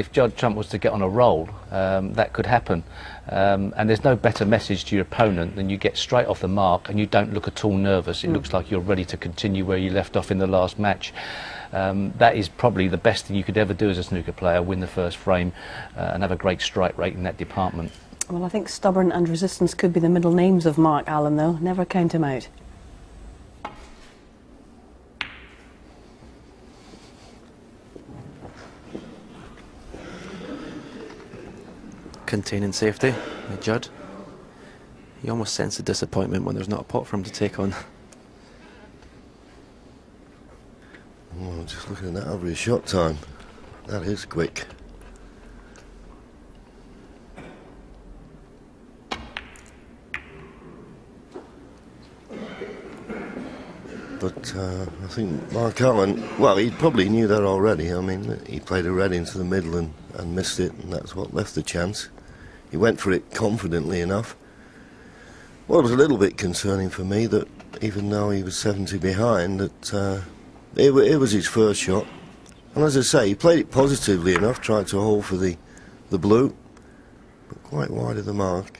if Judd Trump was to get on a roll, that could happen. And there's no better message to your opponent than you get straight off the mark and you don't look at all nervous. It looks like you're ready to continue where you left off in the last match. That is probably the best thing you could ever do as a snooker player, win the first frame and have a great strike rate in that department. Well, I think stubborn and resistance could be the middle names of Mark Allen, though. Never count him out. Containing safety by Judd. You almost sense the disappointment when there's not a pot for him to take on. Oh, just looking at that average shot time. That is quick. But I think Mark Allen, well, he probably knew that already. I mean, he played a red into the middle and missed it, and that's what left the chance. He went for it confidently enough. Well, it was a little bit concerning for me that even though he was 70 behind, that it was his first shot. And as I say, he played it positively enough, tried to hold for the blue, but quite wide of the mark.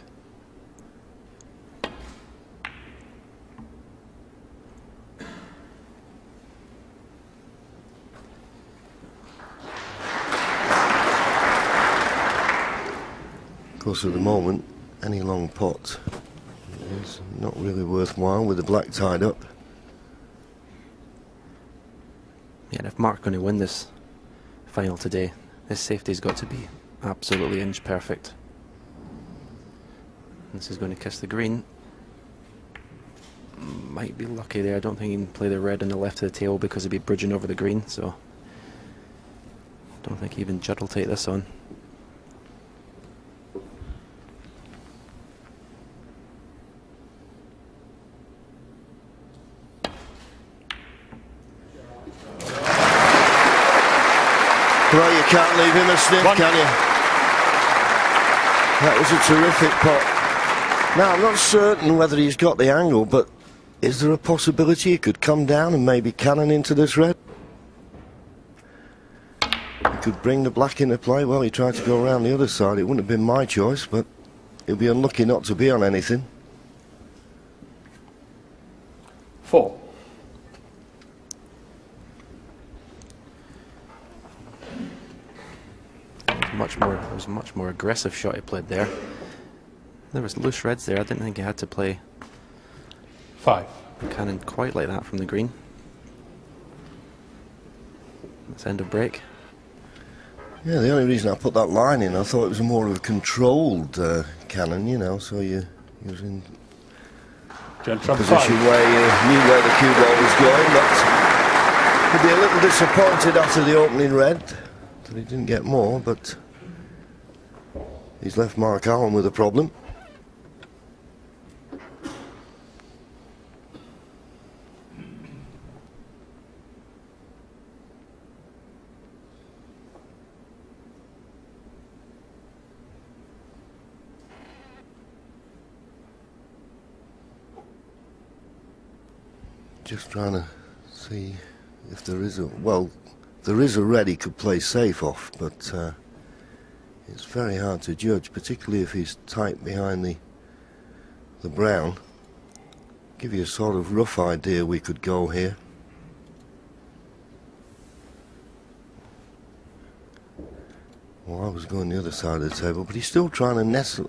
Of course, at the moment, any long pot is not really worthwhile with the black tied up. Yeah, and if Mark's going to win this final today, his safety's got to be absolutely inch perfect. This is going to kiss the green. Might be lucky there. I don't think he can play the red on the left of the table because he'd be bridging over the green, so don't think even Judd will take this on. Well, you can't leave him a sniff, can you? That was a terrific pot. Now, I'm not certain whether he's got the angle, but is there a possibility he could come down and maybe cannon into this red? He could bring the black into play. Well, he tried to go around the other side. It wouldn't have been my choice, but he'll be unlucky not to be on anything. 4. It was a much more aggressive shot he played there. There was loose reds there. I didn't think he had to play 5. cannon quite like that from the green. That's end of break. Yeah, the only reason I put that line in, I thought it was more of a controlled cannon, you know, so you was in a position where you knew where the cue ball was going, but he'd be a little disappointed after the opening red that he didn't get more, but he's left Mark Allen with a problem. Just trying to see if there is a... Well, there is a red he could play safe off, but it's very hard to judge, particularly if he's tight behind the brown. Give you a sort of rough idea we could go here. Well, I was going the other side of the table, but he's still trying to nestle...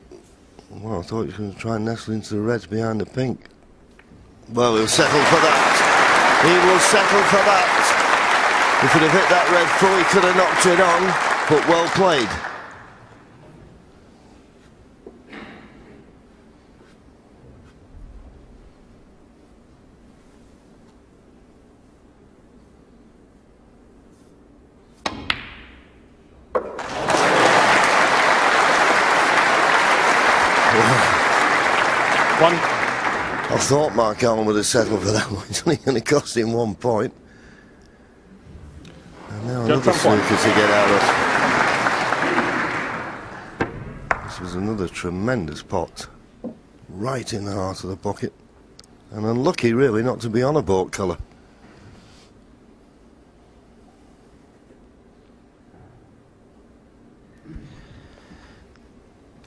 Well, I thought he was going to try and nestle into the reds behind the pink. Well, he'll settle for that. He will settle for that. If he'd have hit that red full, he could have knocked it on, but well played. I thought Mark Allen would have settled for that one. It's only going to cost him 1 point. And now another snooker to get out of. This was another tremendous pot. Right in the heart of the pocket. And unlucky, really, not to be on a boat colour.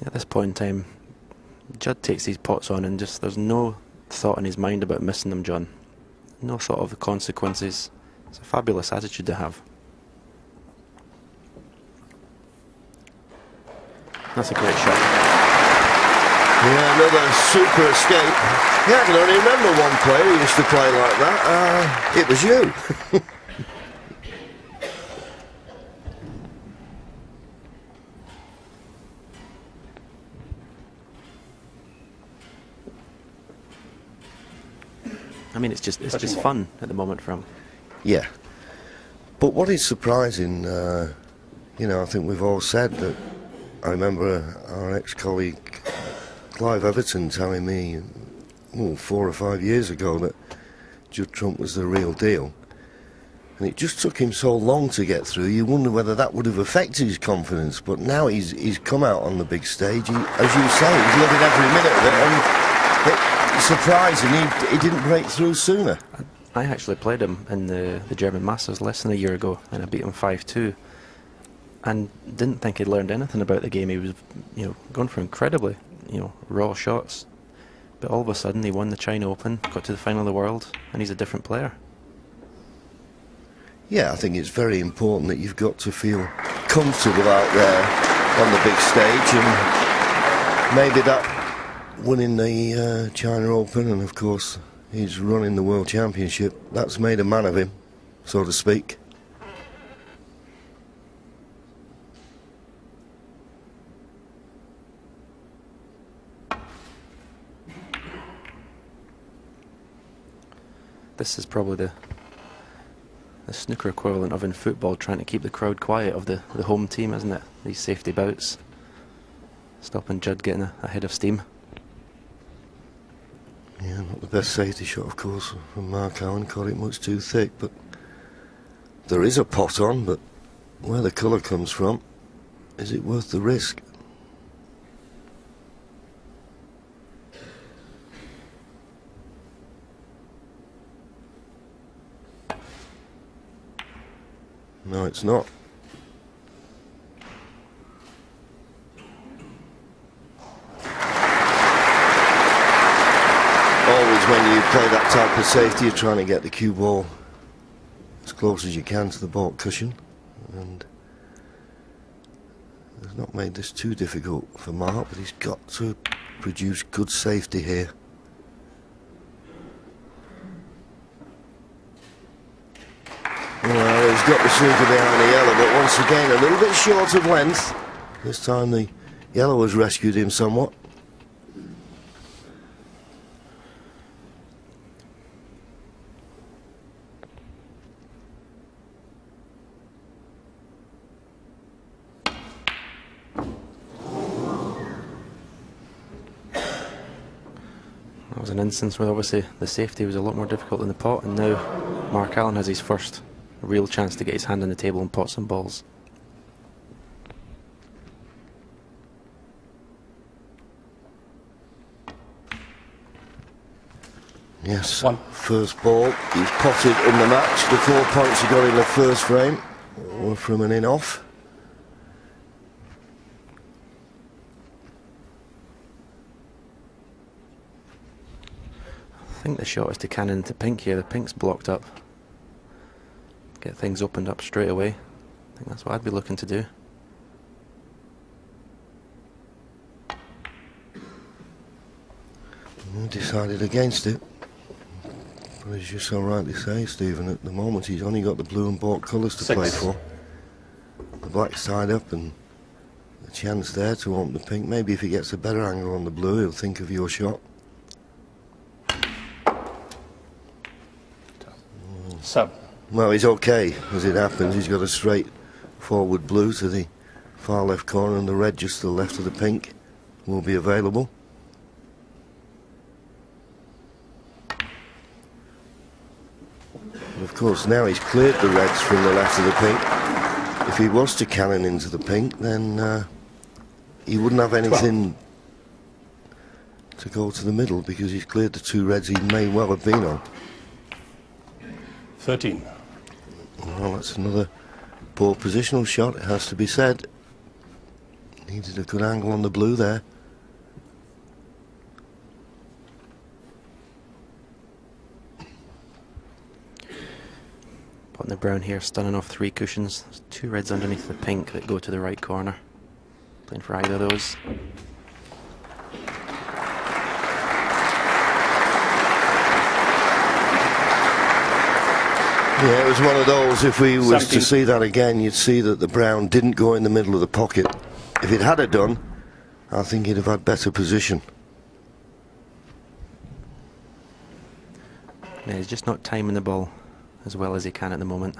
At this point in time, Judd takes these pots on and just there's no thought in his mind about missing them, John. No thought of the consequences. It's a fabulous attitude to have. That's a great shot. Yeah, another super escape. Yeah, I can only remember one player who used to play like that. It was you. I mean, it's just fun at the moment for him. Yeah. But what is surprising, you know, I think we've all said that. I remember our ex-colleague Clive Everton telling me 4 or 5 years ago that Judd Trump was the real deal. And it just took him so long to get through, you wonder whether that would have affected his confidence. But now he's come out on the big stage. As you say, he's loving every minute of it. And it's surprising he didn't break through sooner. I actually played him in the German Masters less than a year ago, and I beat him 5-2. And didn't think he'd learned anything about the game. He was, going for incredibly, raw shots. But all of a sudden, he won the China Open, got to the final of the world, and he's a different player. Yeah, I think it's very important that you've got to feel comfortable out there on the big stage, and maybe that winning the China Open, and of course he's running the World Championship, that's made a man of him, so to speak. This is probably the snooker equivalent of in football, trying to keep the crowd quiet of the home team, isn't it? These safety bouts. Stopping Judd getting ahead of steam. Yeah, not the best safety shot, of course, from Mark Allen. Caught it much too thick, but there is a pot on, but where the colour comes from, is it worth the risk? No, it's not. Always when you play that type of safety, you're trying to get the cue ball as close as you can to the baulk cushion, and he's not made this too difficult for Mark, but he's got to produce good safety here. Well, he's got the snooker behind the yellow, but once again a little bit short of length. This time the yellow has rescued him somewhat. That was an instance where obviously the safety was a lot more difficult than the pot, and now Mark Allen has his first real chance to get his hand on the table and pot some balls. Yes, first ball, he's potted in the match. The 4 points he got in the first frame were from an in-off. I think the shot is to cannon into pink here. The pink's blocked up. Get things opened up straight away. I think that's what I'd be looking to do. Decided against it. But as you so rightly say, Stephen, at the moment he's only got the blue and baulk colours to play for. The black's tied up and a chance there to open the pink. Maybe if he gets a better angle on the blue, he'll think of your shot. 7. Well, he's okay as it happens. He's got a straight forward blue to the far left corner, and the red just to the left of the pink will be available. And of course now he's cleared the reds from the left of the pink. If he was to cannon into the pink, then he wouldn't have anything to go to the middle, because he's cleared the 2 reds he may well have been on. 13. Well, that's another poor positional shot, it has to be said. Needed a good angle on the blue there. Putting the brown here, stunning off 3 cushions. There's 2 reds underneath the pink that go to the right corner. Playing for either of those. Yeah, it was one of those, if we was 17. to see that again, you'd see that the brown didn't go in the middle of the pocket. If it had done, I think he'd have had better position. Yeah, he's just not timing the ball as well as he can at the moment.